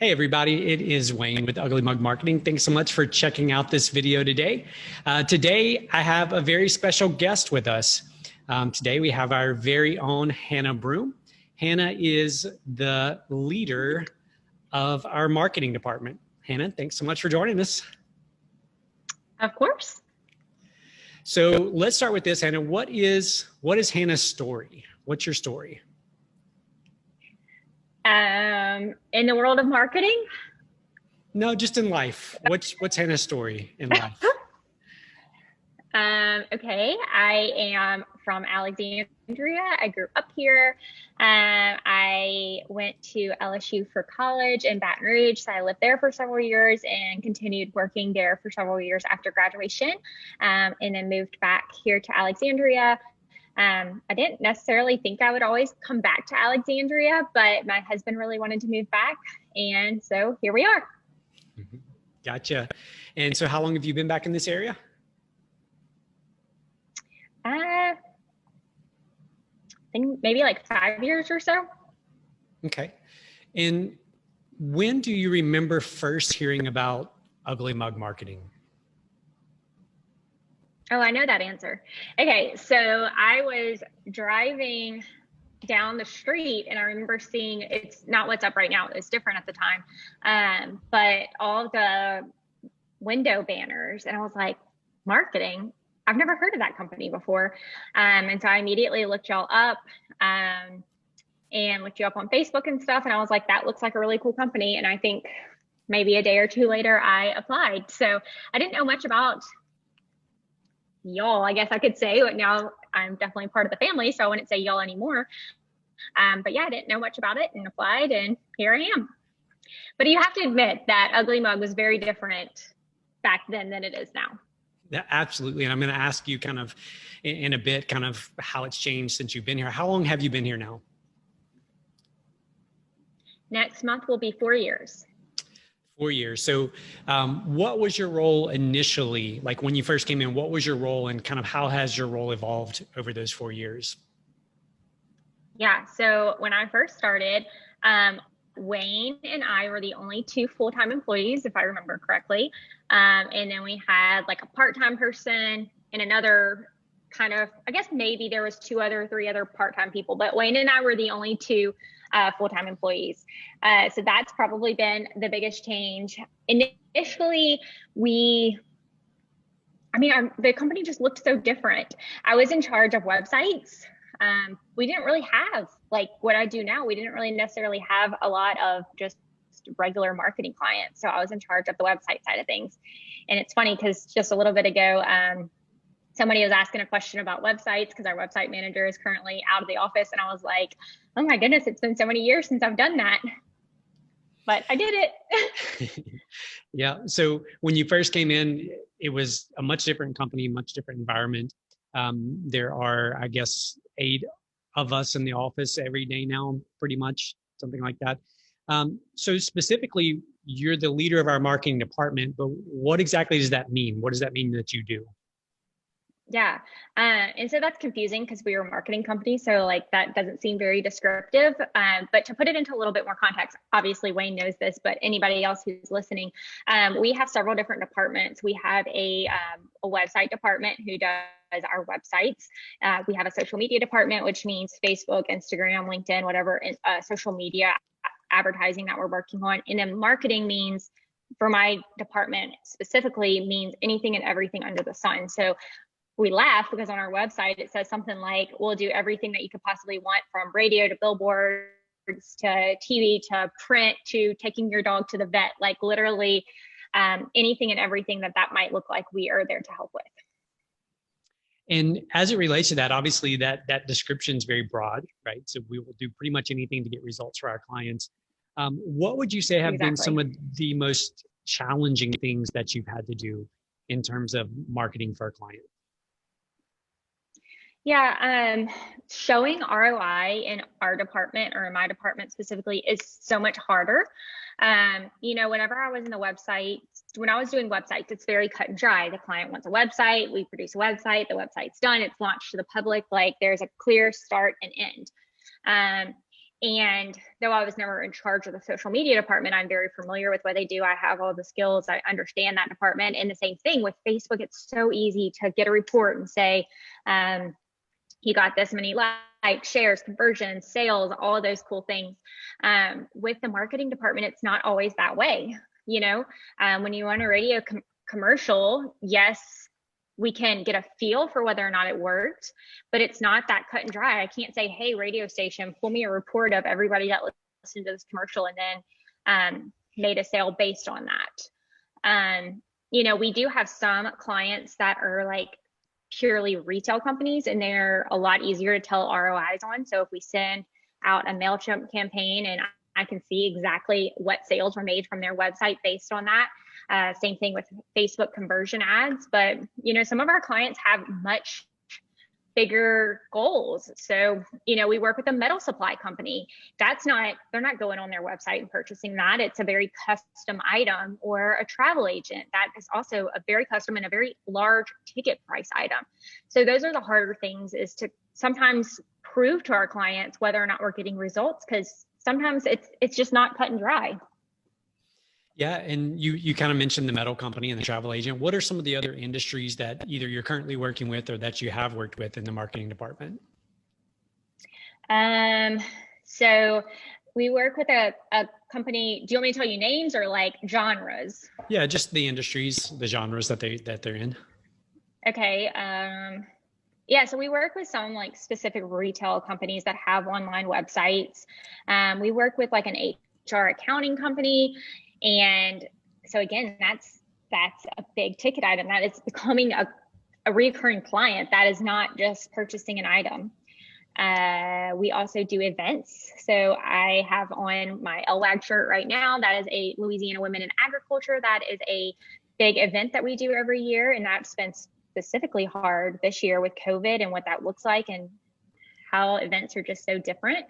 Hey everybody, it is Wayne with Ugly Mug Marketing. Thanks so much for checking out this video today. Today I have a very special guest with us. Today we have our very own Hanna Broom. Hanna is the leader of our marketing department. Hanna, thanks so much for joining us. Of course. So let's start with this, Hanna. What is Hanna's story? What's your story? In the world of marketing? No, just in life. What's Hanna's story in life? Okay, I am from Alexandria. I grew up here. I went to LSU for college in Baton Rouge. So I lived there for several years and continued working there for several years after graduation, and then moved back here to Alexandria. I didn't necessarily think I would always come back to Alexandria, but my husband really wanted to move back. And so here we are. Gotcha. And so how long have you been back in this area? I think maybe like 5 years or so. Okay. And when do you remember first hearing about Ugly Mug Marketing? Oh, I know that answer. Okay, so I was driving down the street and I remember seeing, it's not what's up right now, it's different at the time, but all the window banners, and I was like, marketing? I've never heard of that company before. And so I immediately looked y'all up and looked you up on Facebook and stuff, and I was like, that looks like a really cool company. And I think maybe a day or two later I applied. So I didn't know much about y'all, I guess I could say, but now I'm definitely part of the family, so I wouldn't say y'all anymore. But yeah, I didn't know much about it and applied, and here I am. But you have to admit that Ugly Mug was very different back then than it is now. Yeah, absolutely. And I'm going to ask you kind of in a bit, kind of how it's changed since you've been here. How long have you been here now? Next month will be 4 years. 4 years. So what was your role initially? Like when you first came in, what was your role, and kind of how has your role evolved over those 4 years? Yeah, so when I first started, Wayne and I were the only two full-time employees, if I remember correctly. And then we had like a part-time person and another kind of, I guess maybe there was three other part-time people, but Wayne and I were the only two full-time employees. So that's probably been the biggest change. Initially, the company just looked so different. I was in charge of websites. We didn't really have like what I do now. We didn't really necessarily have a lot of just regular marketing clients. So I was in charge of the website side of things. And it's funny because just a little bit ago, somebody was asking a question about websites because our website manager is currently out of the office. And I was like, oh my goodness, it's been so many years since I've done that. But I did it. Yeah. So when you first came in, it was a much different company, much different environment. There are, I guess, 8 of us in the office every day now, pretty much, something like that. So specifically, you're the leader of our marketing department, but what exactly does that mean? What does that mean that you do? Yeah. And so that's confusing because we are a marketing company. So like that doesn't seem very descriptive. But to put it into a little bit more context, obviously Wayne knows this, but anybody else who's listening, we have several different departments. We have a website department who does our websites. We have a social media department, which means Facebook, Instagram, LinkedIn, whatever social media advertising that we're working on. And then marketing means, for my department specifically, means anything and everything under the sun. So we laugh because on our website, it says something like, we'll do everything that you could possibly want, from radio to billboards to TV to print to taking your dog to the vet, like literally anything and everything that might look like, we are there to help with. And as it relates to that, obviously that description is very broad, right? So we will do pretty much anything to get results for our clients. What would you say have been some of the most challenging things that you've had to do in terms of marketing for a client? Yeah, showing ROI in our department, or in my department specifically, is so much harder. Whenever I was in when I was doing websites, it's very cut and dry. The client wants a website, we produce a website, the website's done, it's launched to the public, like there's a clear start and end. And though I was never in charge of the social media department, I'm very familiar with what they do. I have all the skills. I understand that department. And the same thing with Facebook. It's so easy to get a report and say, you got this many likes, shares, conversions, sales, all of those cool things. With the marketing department, it's not always that way. When you run a radio commercial, yes, we can get a feel for whether or not it worked, but it's not that cut and dry. I can't say, hey, radio station, pull me a report of everybody that listened to this commercial and then made a sale based on that. We do have some clients that are like purely retail companies, and they're a lot easier to tell ROIs on. So if we send out a MailChimp campaign and I can see exactly what sales were made from their website based on that. Same thing with Facebook conversion ads. But, some of our clients have much bigger goals. So, we work with a metal supply company. They're not going on their website and purchasing that. It's a very custom item, or a travel agent. That is also a very custom and a very large ticket price item. So those are the harder things, is to sometimes prove to our clients whether or not we're getting results, because sometimes it's just not cut and dry. Yeah. And you kind of mentioned the metal company and the travel agent. What are some of the other industries that either you're currently working with or that you have worked with in the marketing department? So we work with a company. Do you want me to tell you names or like genres? Yeah, just the industries, the genres that they're in. Okay. Yeah, so we work with some like specific retail companies that have online websites. We work with like an HR accounting company. And so again, that's a big ticket item. That is becoming a recurring client. That is not just purchasing an item. We also do events. So I have on my LWAG shirt right now. That is a Louisiana Women in Agriculture. That is a big event that we do every year. And that's been specifically hard this year with COVID and what that looks like and how events are just so different.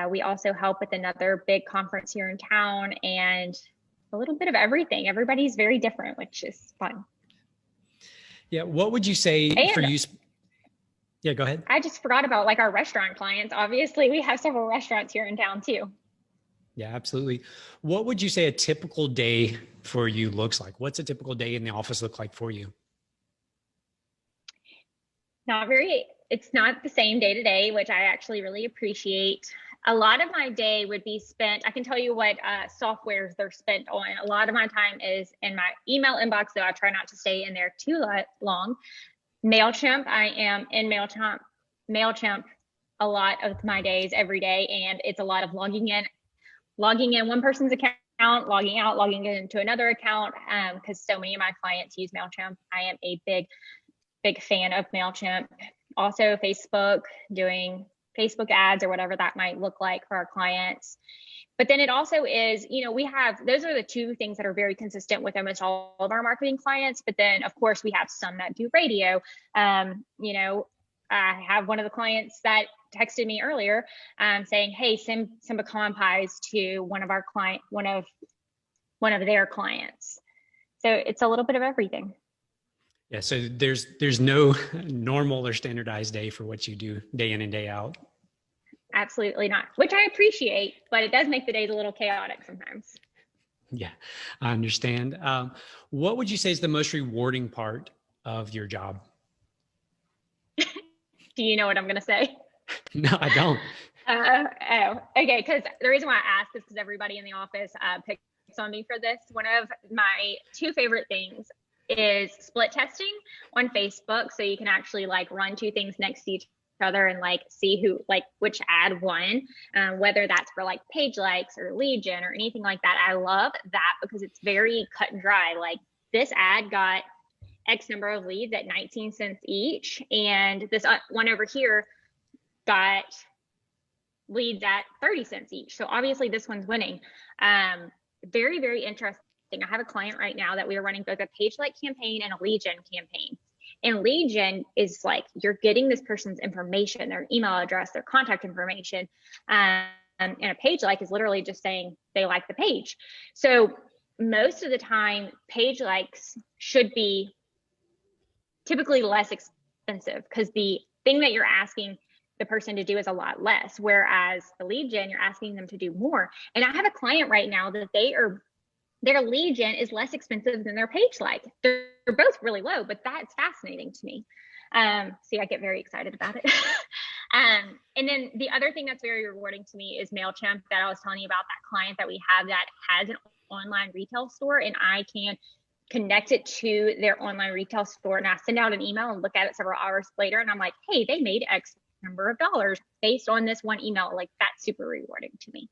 We also help with another big conference here in town, and a little bit of everything. Everybody's very different, which is fun. Yeah. What would you say for you? Yeah, go ahead. I just forgot about like our restaurant clients. Obviously, we have several restaurants here in town too. Yeah, absolutely. What would you say a typical day for you looks like? What's a typical day in the office look like for you? It's not the same day to day, which I actually really appreciate. A lot of my day would be spent, I can tell you what softwares they're spent on. A lot of my time is in my email inbox, though I try not to stay in there too long. MailChimp, I am in MailChimp a lot of my days every day, and it's a lot of logging in one person's account, logging out, logging into another account, because so many of my clients use MailChimp. I am a big fan of MailChimp. Also Facebook, doing Facebook ads or whatever that might look like for our clients. But then it also is, those are the two things that are very consistent with almost all of our marketing clients. But then of course we have some that do radio. I have one of the clients that texted me earlier saying, hey, send some pecan pies to one of their clients. So it's a little bit of everything. Yeah. So there's no normal or standardized day for what you do day in and day out. Absolutely not, which I appreciate, but it does make the days a little chaotic sometimes. Yeah, I understand. What would you say is the most rewarding part of your job? Do you know what I'm going to say? No, I don't. Okay. Because the reason why I ask is because everybody in the office picks on me for this. One of my two favorite things is split testing on Facebook. So you can actually like run two things next to each other and like see who, like which ad won, whether that's for like page likes or lead gen or anything like that. I love that because it's very cut and dry. Like this ad got X number of leads at 19 cents each. And this one over here got leads at 30 cents each. So obviously this one's winning. Very, very interesting. I have a client right now that we are running both a page like campaign and a lead gen campaign. And lead gen is like, you're getting this person's information, their email address, their contact information. And a page like is literally just saying they like the page. So most of the time, page likes should be typically less expensive because the thing that you're asking the person to do is a lot less. Whereas the lead gen, you're asking them to do more. And I have a client right now that their lead gen is less expensive than their page like. They're both really low, but that's fascinating to me. See, I get very excited about it. And then the other thing that's very rewarding to me is MailChimp, that I was telling you about, that client that we have that has an online retail store, and I can connect it to their online retail store, and I send out an email and look at it several hours later, and I'm like, hey, they made X number of dollars based on this one email. Like, that's super rewarding to me.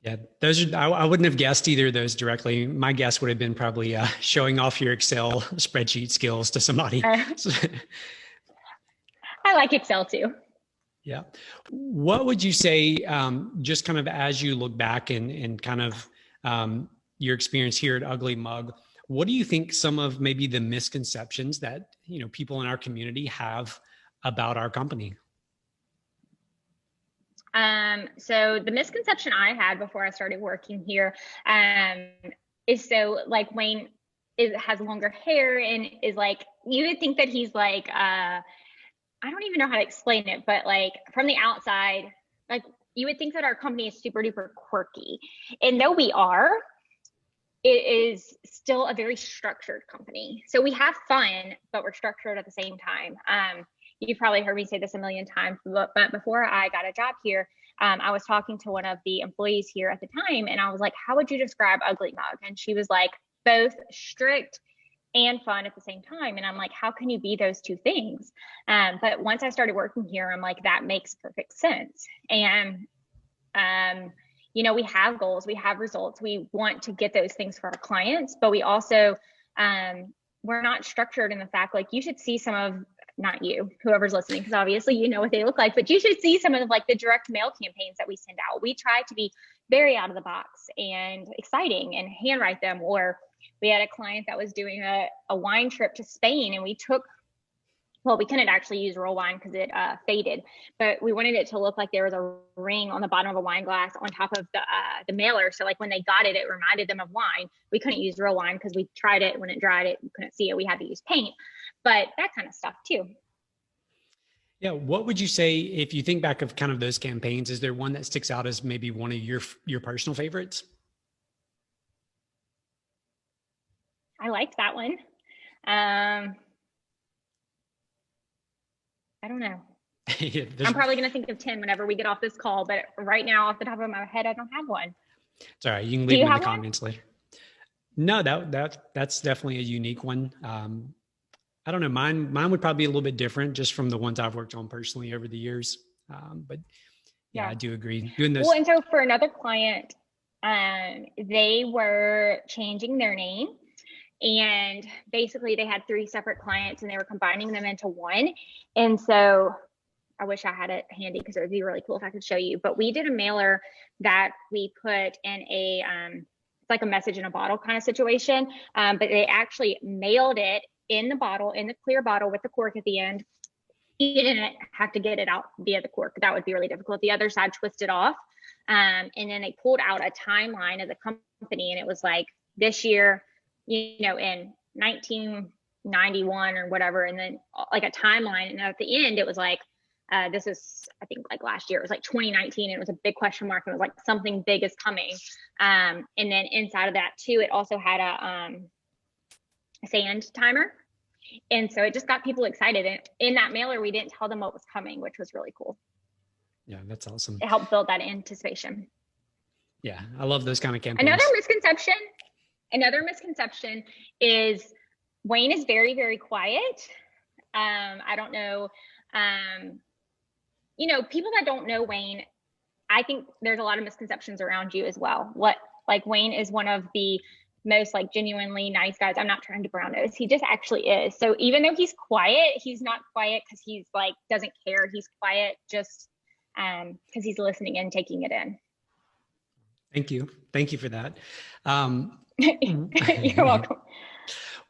Yeah, those are, I wouldn't have guessed either of those directly. My guess would have been probably showing off your Excel spreadsheet skills to somebody. I like Excel too. Yeah. What would you say, just kind of as you look back and kind of your experience here at Ugly Mug, what do you think some of maybe the misconceptions that, you know, people in our community have about our company? So the misconception I had before I started working here, is so like Wayne has longer hair and is like, you would think that he's like, I don't even know how to explain it, but like from the outside, like you would think that our company is super duper quirky. And though we are, it is still a very structured company. So we have fun, but we're structured at the same time. You've probably heard me say this a million times, but before I got a job here, I was talking to one of the employees here at the time, and I was like, how would you describe Ugly Mug? And she was like, both strict and fun at the same time. And I'm like, how can you be those two things? But once I started working here, I'm like, that makes perfect sense. And, you know, we have goals, we have results, we want to get those things for our clients, but we also, we're not structured in the fact, like, you should see some of, not you, whoever's listening, because obviously you know what they look like, but you should see some of like the direct mail campaigns that we send out. We try to be very out of the box and exciting and handwrite them. Or we had a client that was doing a wine trip to Spain, and we couldn't actually use real wine because it faded, but we wanted it to look like there was a ring on the bottom of a wine glass on top of the mailer. So like when they got it, it reminded them of wine. We couldn't use real wine because we tried it. When it dried, you couldn't see it. We had to use paint, but that kind of stuff too. Yeah. What would you say, if you think back of kind of those campaigns, is there one that sticks out as maybe one of your personal favorites? I liked that one. I don't know. Yeah, I'm probably going to think of 10 whenever we get off this call, but right now off the top of my head, I don't have one. It's all right. You can leave them in the comments later. No, that's definitely a unique one. I don't know. Mine would probably be a little bit different just from the ones I've worked on personally over the years. But yeah, I do agree. Doing those. Well, and so for another client, they were changing their name, and basically they had 3 separate clients and they were combining them into one. And so I wish I had it handy because it would be really cool if I could show you, but we did a mailer that we put in a, it's like a message in a bottle kind of situation. But they actually mailed it in the bottle, in the clear bottle with the cork at the end. You didn't have to get it out via the cork. That would be really difficult. The other side twisted off. And then they pulled out a timeline of the company, and it was like this year, you know, in 1991 or whatever, and then like a timeline. And at the end, it was like, this is, I think, like last year, it was like 2019, and it was a big question mark, and it was like something big is coming. And then inside of that too, it also had a sand timer. And so it just got people excited. And in that mailer, we didn't tell them what was coming, which was really cool. Yeah, that's awesome. It helped build that anticipation. Yeah, I love those kind of campaigns. Another misconception is Wayne is very, very quiet. I don't know, you know, people that don't know Wayne, I think there's a lot of misconceptions around you as well. Like Wayne is one of the most like genuinely nice guys. I'm not trying to brown nose. He just actually is. So even though he's quiet, he's not quiet because he's like doesn't care. He's quiet just because he's listening and taking it in. Thank you. Thank you for that. You're welcome.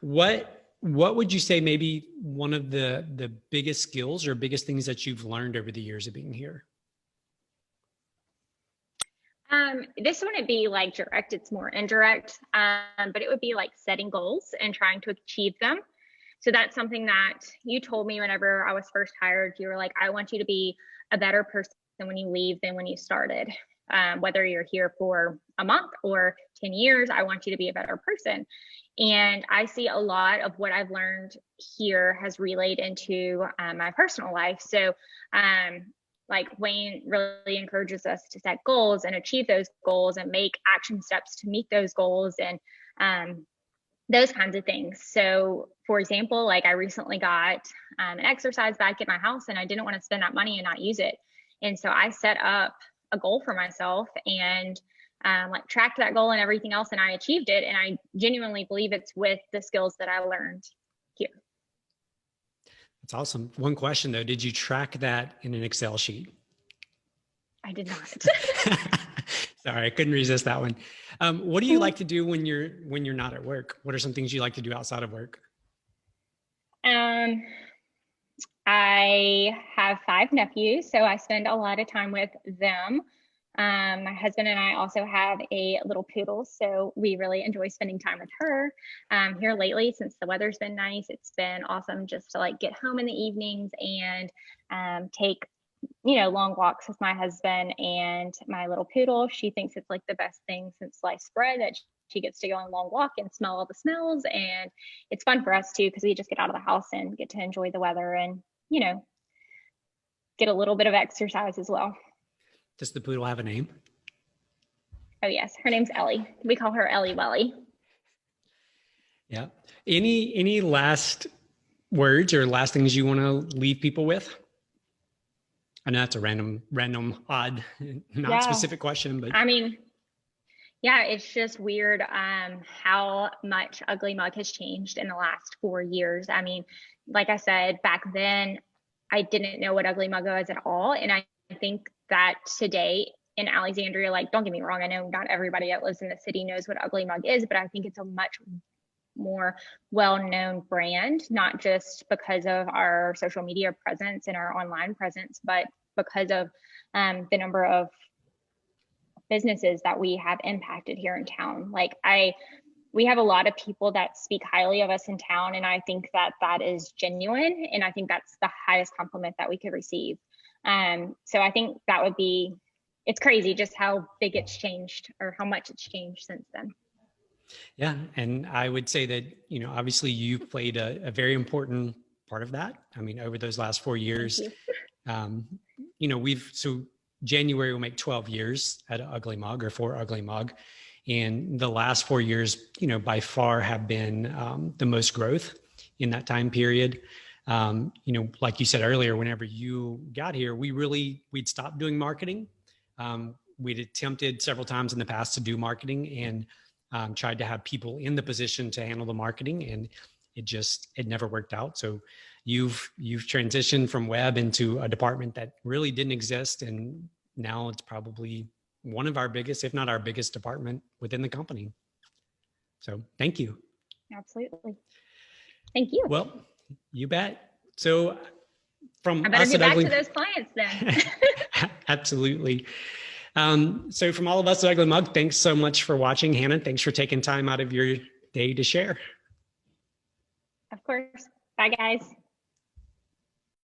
What would you say maybe one of the biggest skills or biggest things that you've learned over the years of being here? This wouldn't be like direct, it's more indirect, but it would be like setting goals and trying to achieve them. So that's something that you told me whenever I was first hired. You were like, I want you to be a better person when you leave than when you started. Whether you're here for a month or 10 years, I want you to be a better person. And I see a lot of what I've learned here has relayed into my personal life. So, like Wayne really encourages us to set goals and achieve those goals and make action steps to meet those goals and those kinds of things. So, for example, like I recently got an exercise bike at my house and I didn't want to spend that money and not use it. And so I set up a goal for myself and like tracked that goal and everything else, and I achieved it. And I genuinely believe it's with the skills that I learned here. That's awesome. One question though, did you track that in an Excel sheet? I did not. Sorry, I couldn't resist that one. What do you like to do when you're not at work? What are some things you like to do outside of work? I have 5 nephews, so I spend a lot of time with them. My husband and I also have a little poodle, so we really enjoy spending time with her. Here lately, since the weather's been nice, it's been awesome just to like get home in the evenings and take, long walks with my husband and my little poodle. She thinks it's like the best thing since sliced bread that she gets to go on a long walk and smell all the smells. And it's fun for us too, because we just get out of the house and get to enjoy the weather and, get a little bit of exercise as well. Does the poodle have a name? Oh yes, her name's Ellie. We call her Ellie Welly. Yeah. Any last words or last things you want to leave people with? I know that's a random, odd, not specific question, but I mean, yeah, it's just weird how much Ugly Mug has changed in the last 4 years. I mean, like I said, back then, I didn't know what Ugly Mug was at all. And I think that today in Alexandria, like, don't get me wrong, I know not everybody that lives in the city knows what Ugly Mug is, but I think it's a much more well-known brand, not just because of our social media presence and our online presence, but because of the number of businesses that we have impacted here in town. Like we have a lot of people that speak highly of us in town, and I think that that is genuine, and I think that's the highest compliment that we could receive. So I think that would be, it's crazy just how big it's changed or how much it's changed since then. Yeah. And I would say that, obviously you played a very important part of that. I mean, over those last 4 years, so January will make 12 years at Ugly Mug or for Ugly Mug. And the last 4 years, by far have been the most growth in that time period. Like you said earlier, whenever you got here, we'd stopped doing marketing. We'd attempted several times in the past to do marketing and tried to have people in the position to handle the marketing, and it never worked out. So you've transitioned from web into a department that really didn't exist. And now it's probably one of our biggest, if not our biggest department within the company. So thank you. Absolutely. Thank you. Well, you bet. So from I better us get at back Ugly, to those clients then. Absolutely. So from all of us at Ugly Mug, thanks so much for watching. Hannah, thanks for taking time out of your day to share. Of course. Bye, guys.